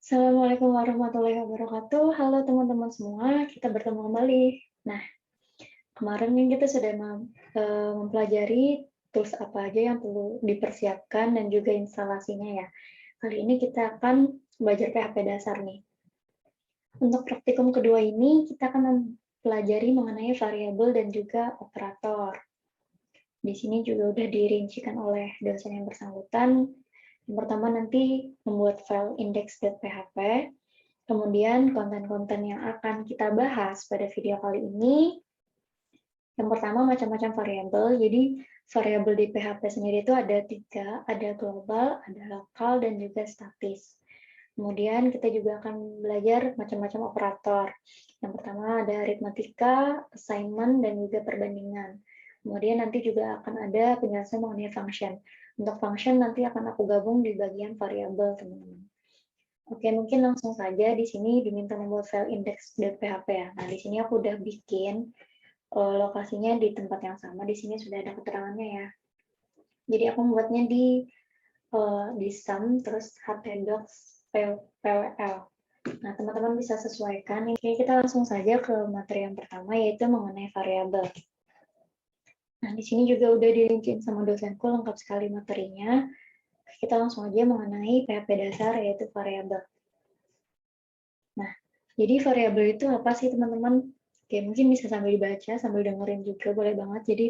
Assalamualaikum warahmatullahi wabarakatuh. Halo teman-teman semua, kita bertemu kembali. Nah, kemarin nih kita sudah mempelajari tools apa aja yang perlu dipersiapkan dan juga instalasinya ya. Kali ini kita akan belajar PHP dasar nih. Untuk praktikum kedua ini, kita akan mempelajari mengenai variabel dan juga operator. Di sini juga udah dirincikan oleh dosen yang bersangkutan. Yang pertama nanti membuat file index.php. Kemudian konten-konten yang akan kita bahas pada video kali ini, yang pertama macam-macam variabel. Jadi variabel di PHP sendiri itu ada 3, ada global, ada lokal, dan juga statis. Kemudian kita juga akan belajar macam-macam operator. Yang pertama ada aritmatika, assignment, dan juga perbandingan. Kemudian nanti juga akan ada penjelasan mengenai function. Untuk function nanti akan aku gabung di bagian variabel, teman-teman. Oke, mungkin langsung saja di sini diminta membuat file index.php ya. Nah, di sini aku udah bikin lokasinya di tempat yang sama. Di sini sudah ada keterangannya ya. Jadi aku membuatnya di sum terus htdocs pwl. Nah, teman-teman bisa sesuaikan. Oke, kita langsung saja ke materi yang pertama, yaitu mengenai variabel. Nah, di sini juga udah dirinciin sama dosenku, lengkap sekali materinya. Kita langsung aja mengenai PHP dasar, yaitu variabel. Nah, jadi variabel itu apa sih, teman-teman? Oke, mungkin bisa sambil dibaca, sambil dengerin juga, boleh banget. Jadi,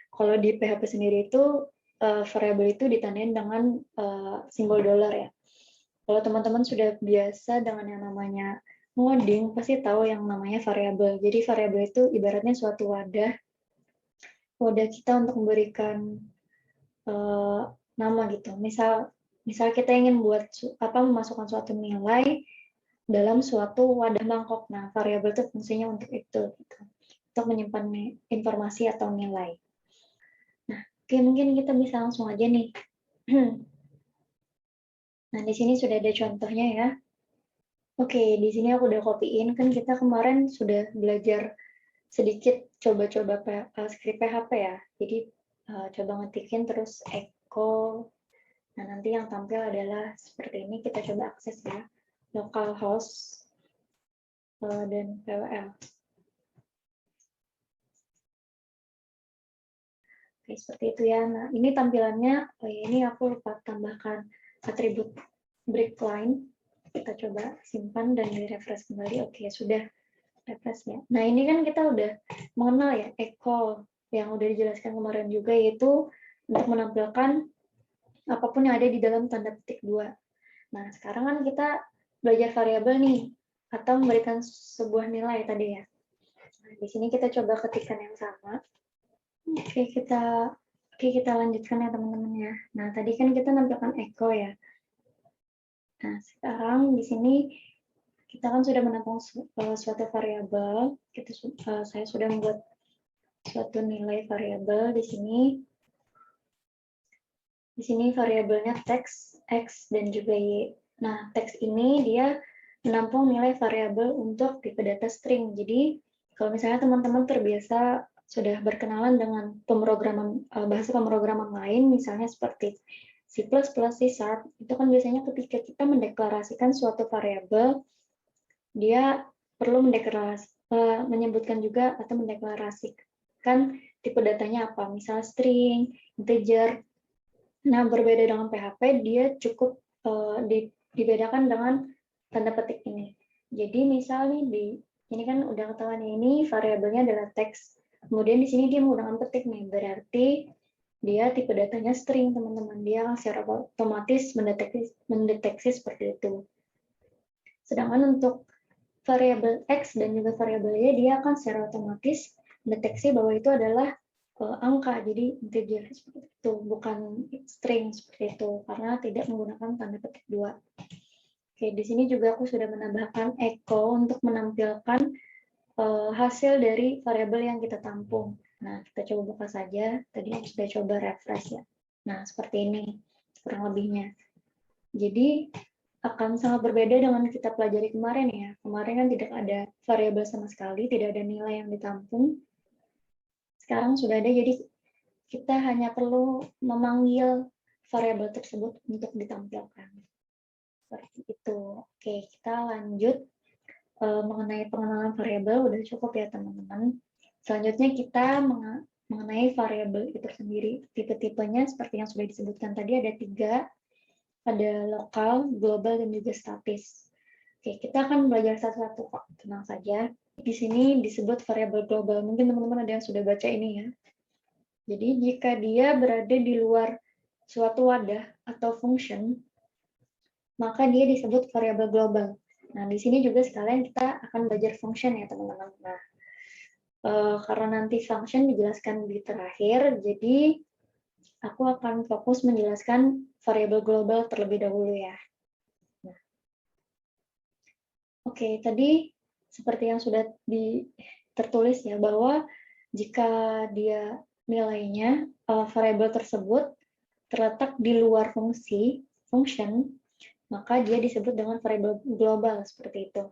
kalau di PHP sendiri itu, variabel itu ditandain dengan simbol dolar ya. Kalau teman-teman sudah biasa dengan yang namanya ngoding, pasti tahu yang namanya variabel. Jadi, variabel itu ibaratnya suatu wadah kita untuk memberikan nama gitu. Misal kita ingin memasukkan suatu nilai dalam suatu wadah mangkok. Nah, variabel itu fungsinya untuk itu, gitu. Untuk menyimpan informasi atau nilai. Nah, oke, mungkin kita bisa langsung aja nih. Nah, di sini sudah ada contohnya ya. Oke, di sini aku udah copy-in, kan kita kemarin sudah belajar sedikit coba-coba script PHP ya. Jadi, coba ngetikin terus echo. Nah, nanti yang tampil adalah seperti ini, kita coba akses ya. Localhost dan PWL. Oke, seperti itu ya. Nah, ini tampilannya, ini aku lupa tambahkan atribut breakline. Kita coba simpan dan di-refresh kembali. Oke, sudah refresh ya. Nah, ini kan kita udah mengenal ya, echo yang udah dijelaskan kemarin juga, yaitu untuk menampilkan apapun yang ada di dalam tanda petik 2. Nah, sekarang kan kita belajar variabel nih, atau memberikan sebuah nilai tadi ya. Nah, di sini kita coba ketikkan yang sama. Oke, kita lanjutkan ya teman-teman ya. Nah, tadi kan kita nampilkan echo ya. Nah, sekarang di sini kita kan sudah menampung suatu variabel. Saya sudah membuat suatu nilai variabel di sini. Di sini variabelnya teks, X, dan juga Y. Nah, teks ini dia menampung nilai variabel untuk tipe data string. Jadi, kalau misalnya teman-teman terbiasa sudah berkenalan dengan bahasa pemrograman lain, misalnya seperti C++, C#, itu kan biasanya ketika kita mendeklarasikan suatu variabel, dia perlu menyebutkan juga atau mendeklarasikan tipe datanya apa, misalnya string, integer. Nah, berbeda dengan PHP, dia cukup dibedakan dengan tanda petik ini. Jadi, misal nih, ini kan udah ketahuan ini variabelnya adalah teks. Kemudian di sini dia menggunakan petik nih, berarti dia tipe datanya string, teman-teman. Dia secara otomatis mendeteksi seperti itu. Sedangkan untuk variabel X dan juga variabel Y, dia akan secara otomatis mendeteksi bahwa itu adalah angka, jadi integer seperti itu, bukan string seperti itu, karena tidak menggunakan tanda petik 2. Oke, di sini juga aku sudah menambahkan echo untuk menampilkan hasil dari variabel yang kita tampung. Nah, kita coba buka saja. Tadi aku sudah coba refresh ya. Nah, seperti ini kurang lebihnya. Jadi, akan sangat berbeda dengan kita pelajari kemarin ya. Kemarin kan tidak ada variabel sama sekali, tidak ada nilai yang ditampung. Sekarang sudah ada, jadi kita hanya perlu memanggil variabel tersebut untuk ditampilkan. Seperti itu. Oke, kita lanjut mengenai pengenalan variabel, udah cukup ya teman-teman. Selanjutnya kita mengenai variabel itu sendiri. Tipe-tipenya seperti yang sudah disebutkan tadi ada 3, ada lokal, global, dan juga statis. Oke, kita akan belajar satu-satu kok, tenang saja. Di sini disebut variabel global. Mungkin teman-teman ada yang sudah baca ini ya. Jadi jika dia berada di luar suatu wadah atau function, maka dia disebut variabel global. Nah, di sini juga sekalian kita akan belajar function ya teman-teman. Nah, karena nanti function dijelaskan di terakhir, jadi aku akan fokus menjelaskan variabel global terlebih dahulu ya. Nah, oke, tadi seperti yang sudah tertulis ya, bahwa jika dia nilainya, variabel tersebut terletak di luar function, maka dia disebut dengan variabel global, seperti itu.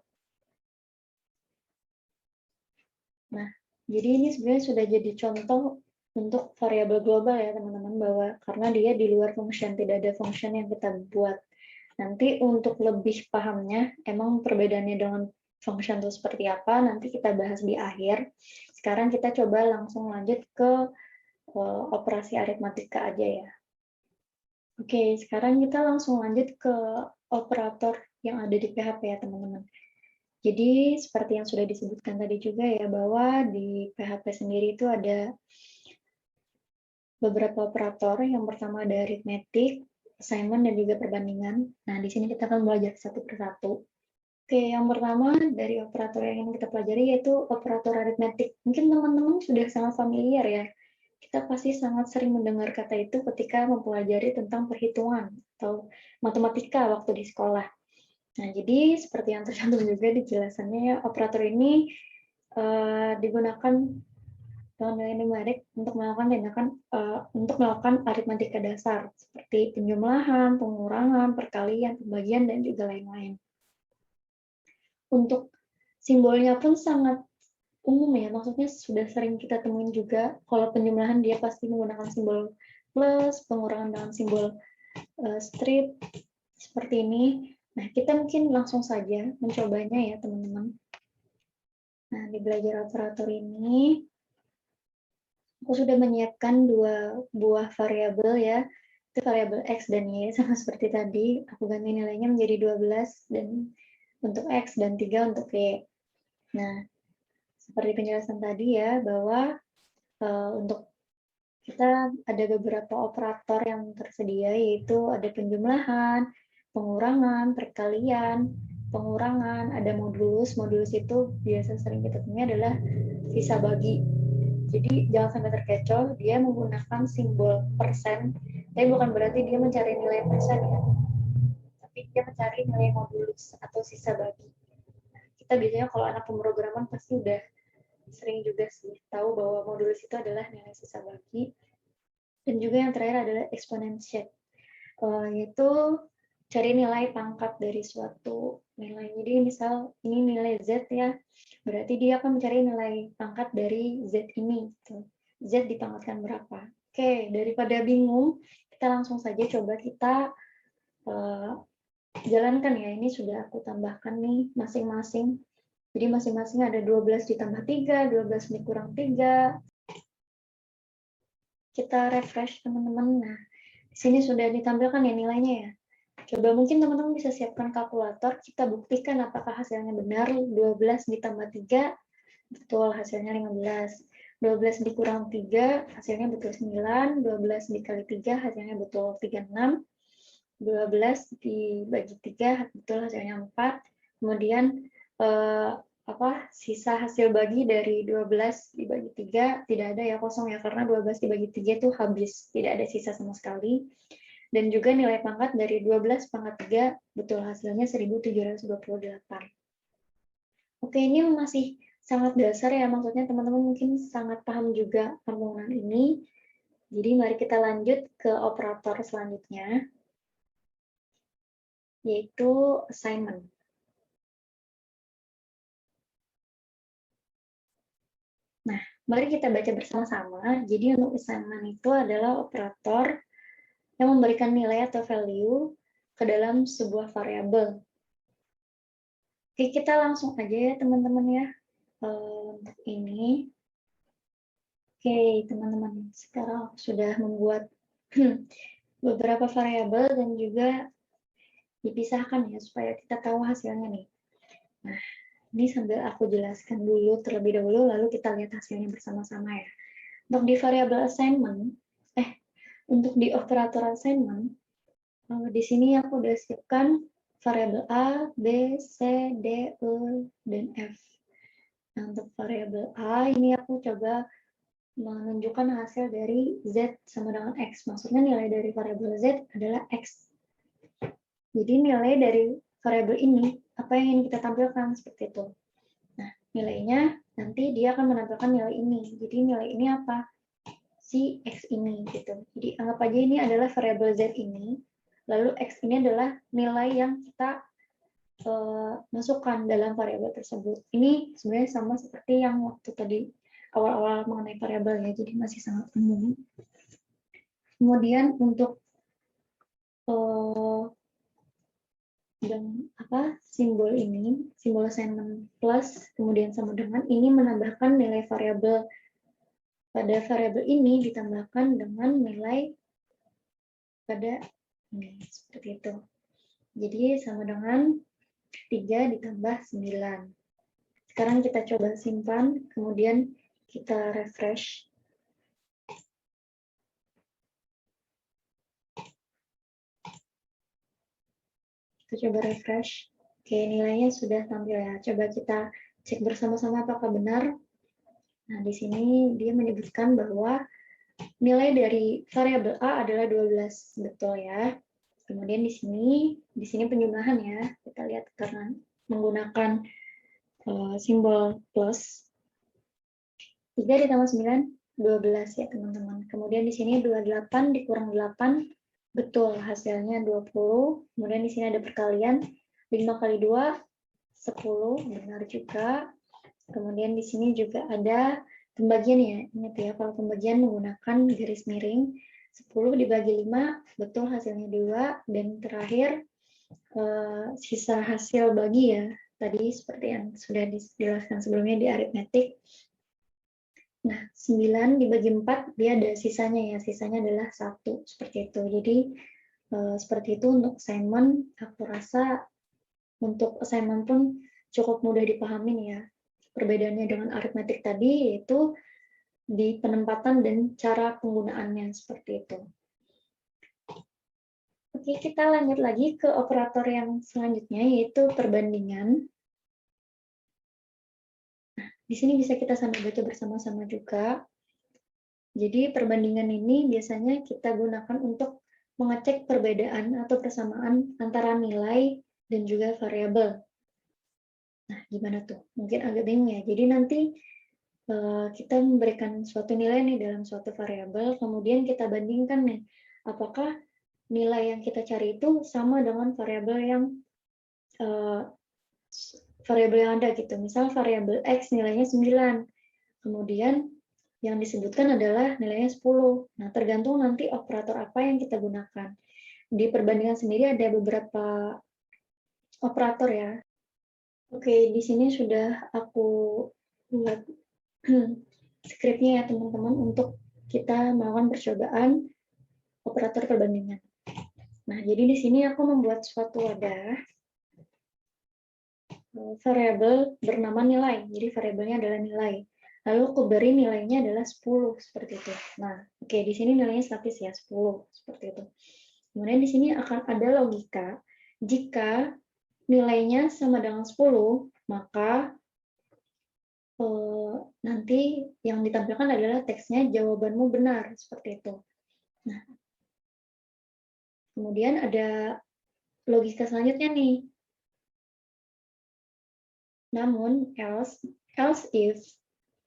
Nah, jadi ini sebenarnya sudah jadi contoh untuk variabel global ya teman-teman, bahwa karena dia di luar function, tidak ada function yang kita buat. Nanti untuk lebih pahamnya, emang perbedaannya dengan function itu seperti apa, nanti kita bahas di akhir. Sekarang kita coba langsung lanjut ke operasi aritmatika aja ya. Oke, sekarang kita langsung lanjut ke operator yang ada di PHP ya teman-teman. Jadi seperti yang sudah disebutkan tadi juga ya, bahwa di PHP sendiri itu ada beberapa operator. Yang pertama ada arithmetic, assignment, dan juga perbandingan. Nah, di sini kita akan belajar satu persatu. Oke, yang pertama dari operator yang ingin kita pelajari yaitu operator arithmetic. Mungkin teman-teman sudah sangat familiar ya. Kita pasti sangat sering mendengar kata itu ketika mempelajari tentang perhitungan atau matematika waktu di sekolah. Nah, jadi seperti yang tercantum juga di jelasannya, operator ini digunakan dengan nilai numerik untuk melakukan tindakan untuk melakukan aritmatika dasar seperti penjumlahan, pengurangan, perkalian, pembagian, dan juga lain-lain. Untuk simbolnya pun sangat umum ya, maksudnya sudah sering kita temuin juga. Kalau penjumlahan dia pasti menggunakan simbol plus, pengurangan dengan simbol strip seperti ini. Nah, kita mungkin langsung saja mencobanya ya, teman-teman. Nah, di belajar operator ini, aku sudah menyiapkan 2 buah variabel ya, itu variabel X dan Y, sama seperti tadi. Aku ganti nilainya menjadi 12 dan untuk X dan 3 untuk Y. Nah, seperti penjelasan tadi ya, bahwa untuk kita ada beberapa operator yang tersedia, yaitu ada penjumlahan, pengurangan, perkalian, pengurangan, ada modulus. Modulus itu biasa sering kita temui adalah sisa bagi. Jadi jangan sampai terkecoh, dia menggunakan simbol persen, tapi bukan berarti dia mencari nilai persen ya, tapi dia mencari nilai modulus atau sisa bagi. Kita biasanya kalau anak pemrograman pasti udah sering juga sih tahu bahwa modulus itu adalah nilai sisa bagi. Dan juga yang terakhir adalah exponential, yaitu cari nilai pangkat dari suatu nilai. Jadi misal ini nilai Z ya, berarti dia akan mencari nilai pangkat dari Z ini. Z dipangkatkan berapa. Oke, daripada bingung, kita langsung saja coba kita jalankan ya. Ini sudah aku tambahkan nih masing-masing. Jadi masing-masing ada 12 ditambah 3, 12 dikurang 3. Kita refresh teman-teman. Nah, di sini sudah ditampilkan ya nilainya ya. Coba mungkin teman-teman bisa siapkan kalkulator, kita buktikan apakah hasilnya benar. 12 ditambah 3, betul hasilnya 15. 12 dikurang 3, hasilnya betul 9. 12 dikali 3, hasilnya betul 36. 12 dibagi 3, betul hasilnya 4. Kemudian sisa hasil bagi dari 12 dibagi 3 tidak ada ya, kosong ya, karena 12 dibagi 3 itu habis, tidak ada sisa sama sekali. Dan juga nilai pangkat dari 12 pangkat 3, betul hasilnya 1728. Oke, ini masih sangat dasar ya, maksudnya teman-teman mungkin sangat paham juga penggunaan ini. Jadi mari kita lanjut ke operator selanjutnya, yaitu assignment. Nah, mari kita baca bersama-sama. Jadi untuk assignment itu adalah operator yang memberikan nilai atau value ke dalam sebuah variabel. Oke, kita langsung aja ya teman-teman ya. Untuk ini. Oke, teman-teman. Sekarang aku sudah membuat beberapa variabel dan juga dipisahkan ya supaya kita tahu hasilnya nih. Nah, ini sambil aku jelaskan dulu terlebih dahulu, lalu kita lihat hasilnya bersama-sama ya. Untuk di variabel assignment, untuk di operator assignment, di sini aku udah siapkan variabel A, B, C, D, E, dan F. Nah, untuk variabel A ini aku coba menunjukkan hasil dari Z sama dengan X. Maksudnya nilai dari variabel Z adalah X. Jadi nilai dari variabel ini, apa yang ingin kita tampilkan seperti itu. Nah, nilainya nanti dia akan menampilkan nilai ini. Jadi nilai ini apa? Si X ini gitu. Jadi anggap aja ini adalah variabel Z ini. Lalu X ini adalah nilai yang kita masukkan dalam variabel tersebut. Ini sebenarnya sama seperti yang waktu tadi awal-awal mengenai variabel ya, jadi masih sangat umum. Kemudian untuk dan simbol ini, simbol assignment plus kemudian sama dengan ini menambahkan nilai variabel. Pada variabel ini ditambahkan dengan nilai pada ini seperti itu. Jadi sama dengan 3 ditambah 9. Sekarang kita coba simpan, kemudian kita refresh. Kita coba refresh. Oke, nilainya sudah tampil ya. Coba kita cek bersama-sama apakah benar. Nah, di sini dia menyebutkan bahwa nilai dari variabel A adalah 12, betul ya. Kemudian di sini penjumlahan ya. Kita lihat karena menggunakan simbol plus. 3 ditambah 9, 12 ya teman-teman. Kemudian di sini 28 dikurang 8, betul hasilnya 20. Kemudian di sini ada perkalian, 5 kali 2, 10, benar juga. Kemudian di sini juga ada pembagian ya. Ingat ya, kalau pembagian menggunakan garis miring, 10 dibagi 5, betul hasilnya 2. Dan terakhir, sisa hasil bagi ya. Tadi seperti yang sudah dijelaskan sebelumnya di aritmetik. Nah, 9 dibagi 4, dia ada sisanya ya. Sisanya adalah 1, seperti itu. Jadi, seperti itu untuk assignment. Aku rasa untuk assignment pun cukup mudah dipahamin ya. Perbedaannya dengan aritmetik tadi yaitu di penempatan dan cara penggunaannya, seperti itu. Oke, kita lanjut lagi ke operator yang selanjutnya, yaitu perbandingan. Di sini bisa kita sambil baca bersama-sama juga. Jadi perbandingan ini biasanya kita gunakan untuk mengecek perbedaan atau persamaan antara nilai dan juga variabel. Nah, gimana tuh? Mungkin agak bingung ya. Jadi nanti kita memberikan suatu nilai nih dalam suatu variabel, kemudian kita bandingkan nih, apakah nilai yang kita cari itu sama dengan variabel yang ada gitu. Misal variabel X nilainya 9, kemudian yang disebutkan adalah nilainya 10. Nah, tergantung nanti operator apa yang kita gunakan. Di perbandingan sendiri ada beberapa operator ya. Oke, di sini sudah aku buat skripnya ya teman-teman untuk kita melakukan percobaan operator perbandingan. Nah, jadi di sini aku membuat suatu wadah variabel bernama nilai. Jadi variabelnya adalah nilai. Lalu aku beri nilainya adalah 10 seperti itu. Nah, oke, di sini nilainya statis ya 10 seperti itu. Kemudian di sini akan ada logika jika nilainya sama dengan 10, maka nanti yang ditampilkan adalah teksnya jawabanmu benar seperti itu. Nah, kemudian ada logika selanjutnya nih. Namun else if,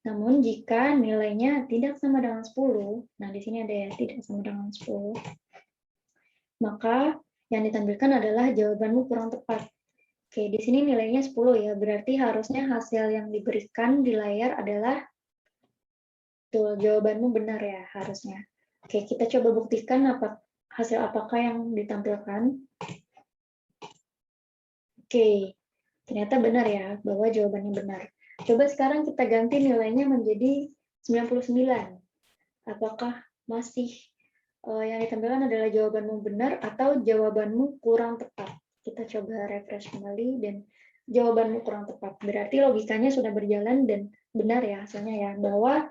namun jika nilainya tidak sama dengan 10, nah di sini ada ya tidak sama dengan 10, maka yang ditampilkan adalah jawabanmu kurang tepat. Oke, di sini nilainya 10 ya, berarti harusnya hasil yang diberikan di layar adalah tuh, jawabanmu benar ya harusnya. Oke, kita coba buktikan hasil apakah yang ditampilkan. Oke, ternyata benar ya, bahwa jawabannya benar. Coba sekarang kita ganti nilainya menjadi 99. Apakah masih yang ditampilkan adalah jawabanmu benar atau jawabanmu kurang tepat? Kita coba refresh kembali dan jawabanmu kurang tepat. Berarti logikanya sudah berjalan dan benar ya hasilnya ya, bahwa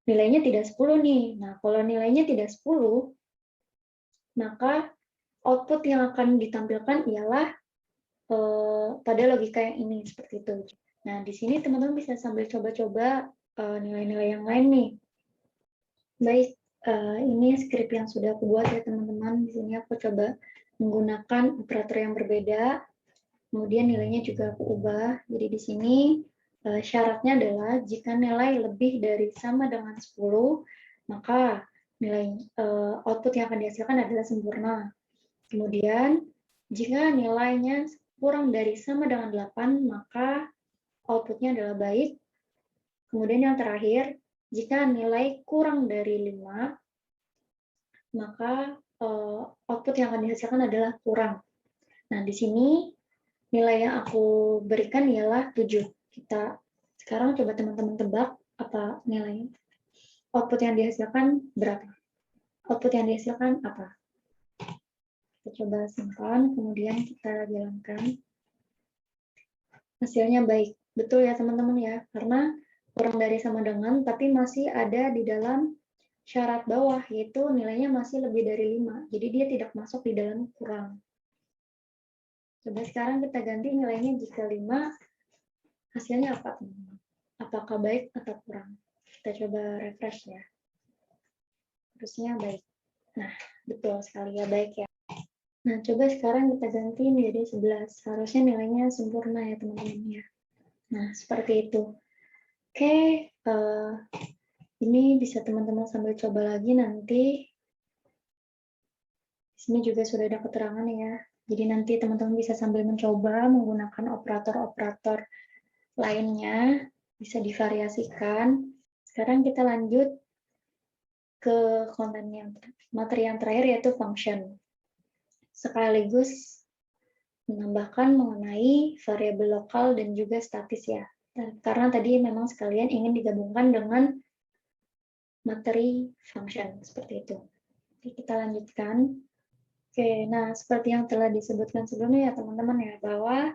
nilainya tidak 10 nih. Nah, kalau nilainya tidak 10, maka output yang akan ditampilkan ialah pada logika yang ini, seperti itu. Nah, di sini teman-teman bisa sambil coba-coba nilai-nilai yang lain nih. Baik, ini skrip yang sudah aku buat ya teman-teman. Di sini aku coba menggunakan operator yang berbeda. Kemudian nilainya juga aku ubah. Jadi di sini syaratnya adalah jika nilai lebih dari sama dengan 10, maka nilai output yang akan dihasilkan adalah sempurna. Kemudian jika nilainya kurang dari sama dengan 8, maka outputnya adalah baik. Kemudian yang terakhir, jika nilai kurang dari 5, maka output yang akan dihasilkan adalah kurang. Nah, di sini nilai yang aku berikan ialah 7. Kita sekarang coba teman-teman tebak apa nilainya. Output yang dihasilkan berapa? Output yang dihasilkan apa? Kita coba simpan, kemudian kita jalankan. Hasilnya baik. Betul ya teman-teman ya, karena kurang dari sama dengan, tapi masih ada di dalam syarat bawah, yaitu nilainya masih lebih dari 5. Jadi dia tidak masuk di dalam kurang. Coba sekarang kita ganti nilainya jika 5, hasilnya apa teman-teman? Apakah baik atau kurang? Kita coba refresh ya. Harusnya baik. Nah, betul sekali ya, baik ya. Nah, coba sekarang kita ganti menjadi 11. Harusnya nilainya sempurna ya teman-teman ya. Nah, seperti itu. Oke, ini bisa teman-teman sambil coba lagi nanti. Di sini juga sudah ada keterangan ya. Jadi nanti teman-teman bisa sambil mencoba menggunakan operator-operator lainnya, bisa divariasikan. Sekarang kita lanjut ke konten yang materi yang terakhir yaitu function. Sekaligus menambahkan mengenai variabel lokal dan juga statis ya. Karena tadi memang sekalian ingin digabungkan dengan materi function seperti itu. Oke, kita lanjutkan. Oke, nah seperti yang telah disebutkan sebelumnya ya teman-teman ya, bahwa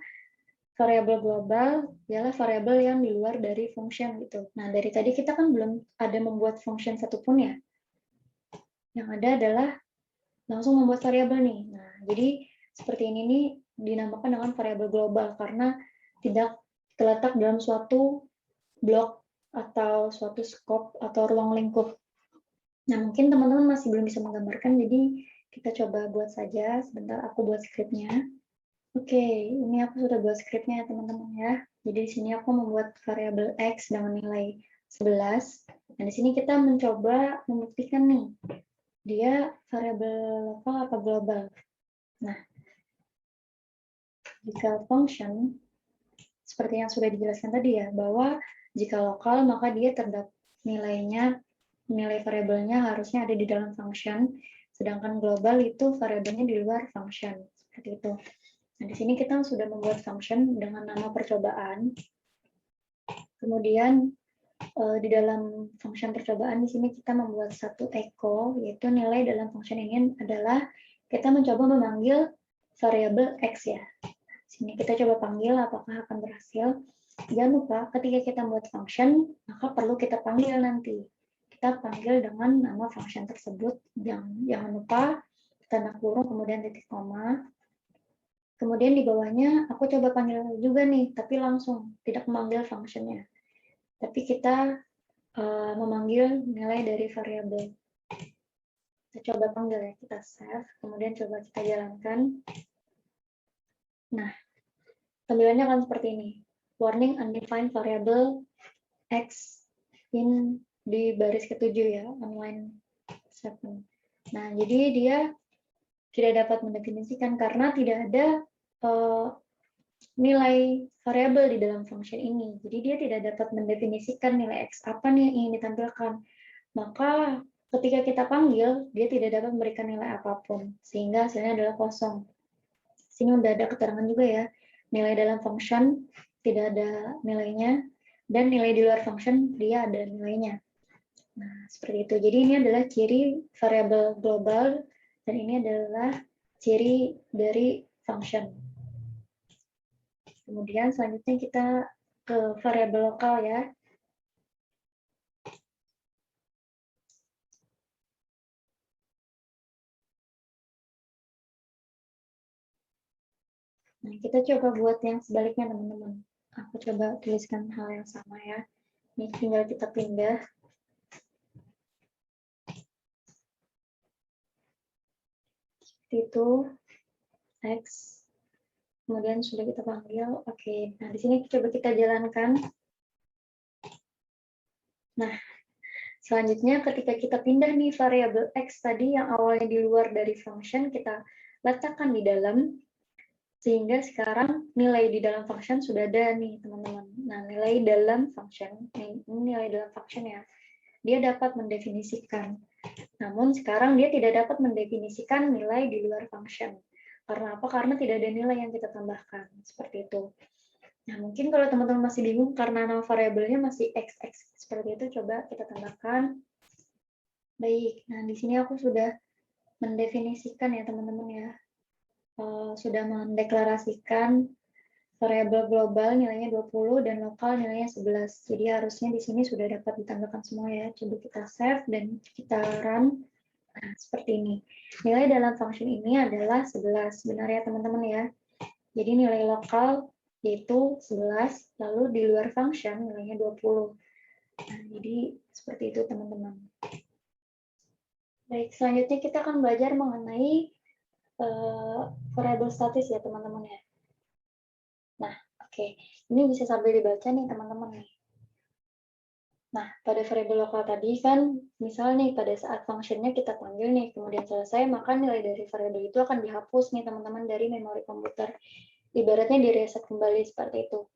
variabel global ialah variabel yang di luar dari function gitu. Nah, dari tadi kita kan belum ada membuat function satupun ya. Yang ada adalah langsung membuat variabel nih. Nah, jadi seperti ini nih dinamakan dengan variabel global karena tidak terletak dalam suatu blok atau suatu scope atau ruang lingkup. Nah, mungkin teman-teman masih belum bisa menggambarkan, jadi kita coba buat saja. Sebentar, aku buat skripnya. Oke, ini aku sudah buat skripnya ya teman-teman ya. Jadi di sini aku membuat variabel X dengan nilai 11. Dan di sini kita mencoba membuktikan nih, dia variabel lokal apa global. Nah, jika function, seperti yang sudah dijelaskan tadi ya, bahwa jika lokal maka dia terdapat nilai variabelnya harusnya ada di dalam function, sedangkan global itu variabelnya di luar function. Seperti itu. Nah, di sini kita sudah membuat function dengan nama percobaan. Kemudian di dalam function percobaan di sini kita membuat satu echo, yaitu nilai dalam function ini adalah kita mencoba memanggil variabel X ya. Sini kita coba panggil apakah akan berhasil. Jangan lupa ketika kita membuat function, maka perlu kita panggil nanti. Kita panggil dengan nama function tersebut. Jangan lupa tanda kurung kemudian titik koma. Kemudian di bawahnya aku coba panggil juga nih, tapi langsung, tidak memanggil functionnya. Tapi kita memanggil nilai dari variabel. Kita coba panggil ya, kita save, kemudian coba kita jalankan. Nah, tampilannya akan seperti ini. Warning undefined variable X di baris ke-7 ya, online 7. Nah, jadi dia tidak dapat mendefinisikan karena tidak ada nilai variabel di dalam function ini. Jadi dia tidak dapat mendefinisikan nilai X apa nih yang ingin ditampilkan. Maka ketika kita panggil, dia tidak dapat memberikan nilai apapun, sehingga hasilnya adalah kosong. Sini udah ada keterangan juga ya, nilai dalam function tidak ada nilainya, dan nilai di luar function dia ada nilainya. Nah, seperti itu. Jadi ini adalah ciri variabel global, dan ini adalah ciri dari function. Kemudian selanjutnya kita ke variabel lokal ya. Nah, kita coba buat yang sebaliknya, teman-teman. Aku coba tuliskan hal yang sama ya. Ini tinggal kita pindah. Seperti itu. X. Kemudian sudah kita panggil. Oke. Nah, di sini coba kita jalankan. Nah, selanjutnya ketika kita pindah nih variabel X tadi yang awalnya di luar dari function, kita letakkan di dalam. Sehingga sekarang nilai di dalam function sudah ada nih, teman-teman. Nah, nilai dalam function, ini nilai dalam function ya, dia dapat mendefinisikan. Namun sekarang dia tidak dapat mendefinisikan nilai di luar function. Karena apa? Karena tidak ada nilai yang kita tambahkan. Seperti itu. Nah, mungkin kalau teman-teman masih bingung karena nama variabelnya masih XX. Seperti itu, coba kita tambahkan. Baik, nah di sini aku sudah mendefinisikan ya, teman-teman ya. Sudah mendeklarasikan variabel global nilainya 20 dan lokal nilainya 11. Jadi harusnya di sini sudah dapat ditambahkan semua ya. Coba kita save dan kita run. Nah, seperti ini. Nilai dalam function ini adalah 11. Benar ya teman-teman ya. Jadi nilai lokal yaitu 11, lalu di luar function nilainya 20. Nah, jadi seperti itu teman-teman. Baik, selanjutnya kita akan belajar mengenai variabel statis ya teman-teman ya. Nah, oke. Ini bisa sambil dibaca nih teman-teman nih. Nah, pada variabel lokal tadi kan, misal nih pada saat fungsinya kita panggil nih, kemudian selesai, maka nilai dari variabel itu akan dihapus nih teman-teman dari memori komputer. Ibaratnya direset kembali seperti itu.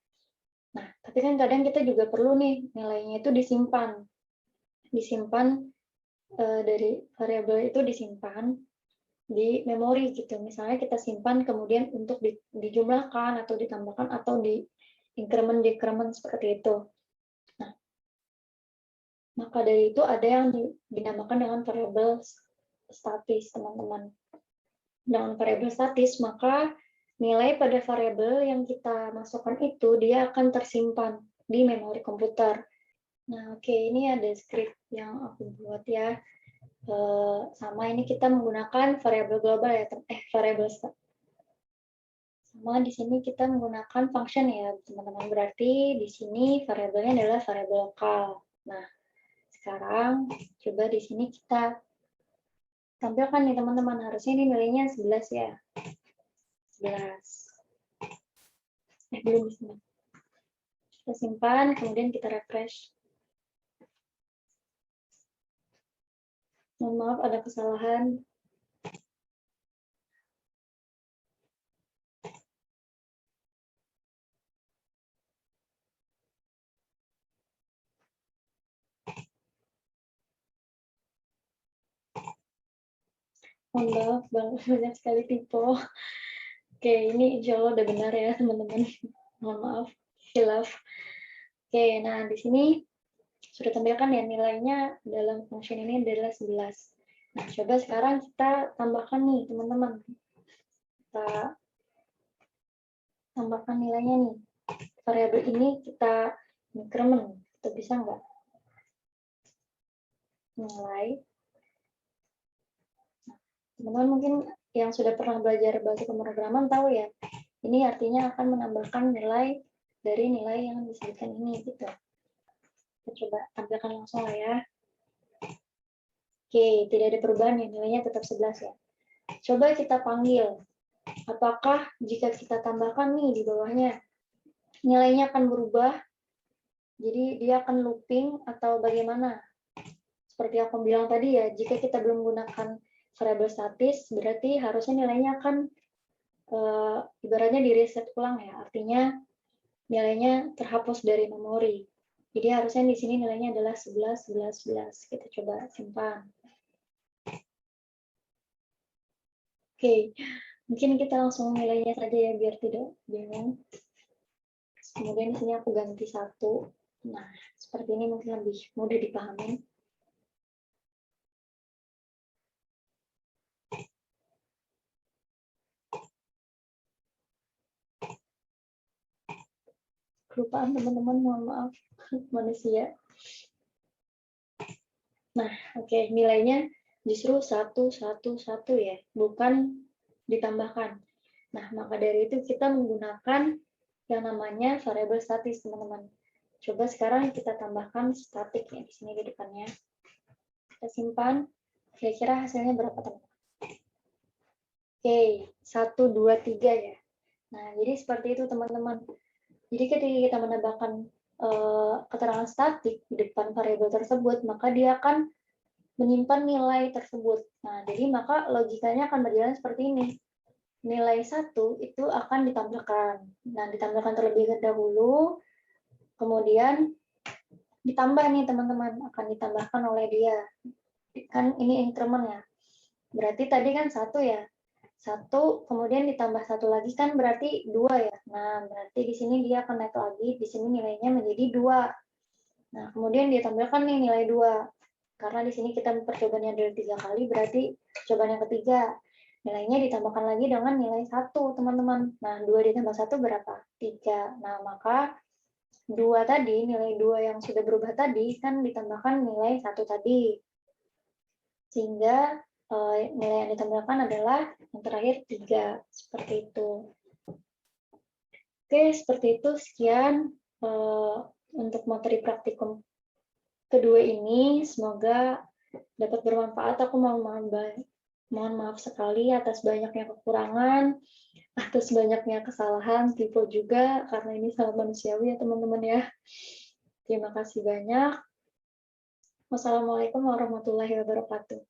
Nah, tapi kan kadang kita juga perlu nih nilainya itu disimpan. Disimpan dari variabel itu disimpan di memori gitu. Misalnya kita simpan kemudian untuk dijumlahkan atau ditambahkan atau di increment seperti itu. Nah, maka dari itu ada yang dinamakan dengan variabel statis, teman-teman. Dengan variabel statis, maka nilai pada variabel yang kita masukkan itu dia akan tersimpan di memori komputer. Nah, oke, ini ada script yang aku buat ya. Sama ini kita menggunakan variabel global ya, variabel sama di sini kita menggunakan function ya, teman-teman. Berarti di sini variabelnya adalah variabel lokal. Nah, sekarang coba di sini kita tampilkan nih teman-teman. Harusnya ini nilainya 11 ya. 11. Belum di sini. Kita simpan, kemudian kita refresh. Mohon maaf ada kesalahan. Mohon maaf, banyak sekali typo. Oke, ini insya Allah udah benar ya teman-teman. Mohon maaf, hilaf. Oke, nah di sini sudah tampilkan ya nilainya dalam function ini adalah 11. Nah, coba sekarang kita tambahkan nih teman-teman. Kita tambahkan nilainya nih. Variabel ini kita increment. Kita bisa nggak? Nilai. Teman-teman mungkin yang sudah pernah belajar bahasa pemrograman tahu ya. Ini artinya akan menambahkan nilai dari nilai yang disebutkan ini gitu. Kita coba tampilkan langsung lah ya. Oke, tidak ada perubahan ya, nilainya tetap 11 ya. Coba kita panggil. Apakah jika kita tambahkan nih di bawahnya, nilainya akan berubah? Jadi dia akan looping atau bagaimana? Seperti aku bilang tadi ya, jika kita belum menggunakan variabel statis, berarti harusnya nilainya akan ibaratnya di reset ulang ya. Artinya nilainya terhapus dari memori. Jadi harusnya di sini nilainya adalah 11, 11, 11. Kita coba simpan. Oke, Mungkin kita langsung nilainya saja ya, biar tidak bingung. Kemudian di sini aku ganti 1. Nah, seperti ini mungkin lebih mudah dipahami. Kelupaan teman-teman, mohon maaf, manusia. Nah, oke, nilainya justru 1, 1, 1 ya, bukan ditambahkan. Nah, maka dari itu kita menggunakan yang namanya variabel statis, teman-teman. Coba sekarang kita tambahkan statik ya di sini di depannya. Kita simpan, kira-kira hasilnya berapa, teman-teman? Oke, 1, 2, 3 ya. Nah, jadi seperti itu, teman-teman. Jadi ketika kita menambahkan keterangan statik di depan variabel tersebut, maka dia akan menyimpan nilai tersebut. Nah, jadi maka logikanya akan berjalan seperti ini. Nilai 1 itu akan ditambahkan. Nah, ditambahkan terlebih dahulu, kemudian ditambah nih teman-teman, akan ditambahkan oleh dia. Kan ini increment ya. Berarti tadi kan 1 ya. 1, kemudian ditambah 1 lagi kan berarti 2 ya. Nah, berarti di sini dia akan naik lagi, di sini nilainya menjadi 2. Nah, kemudian ditambahkan nih nilai 2. Karena di sini kita percobaan dari 3 kali, berarti cobaan yang ketiga. Nilainya ditambahkan lagi dengan nilai 1, teman-teman. Nah, 2 ditambah 1 berapa? 3. Nah, maka 2 tadi, nilai 2 yang sudah berubah tadi, kan ditambahkan nilai 1 tadi. Sehingga nilai yang ditambahkan adalah yang terakhir 3. Seperti itu. Oke, seperti itu. Sekian untuk materi praktikum kedua ini. Semoga dapat bermanfaat. Aku mohon maaf sekali atas banyaknya kekurangan, atas banyaknya kesalahan, tipe juga, karena ini sangat manusiawi ya teman-teman ya. Terima kasih banyak. Wassalamualaikum warahmatullahi wabarakatuh.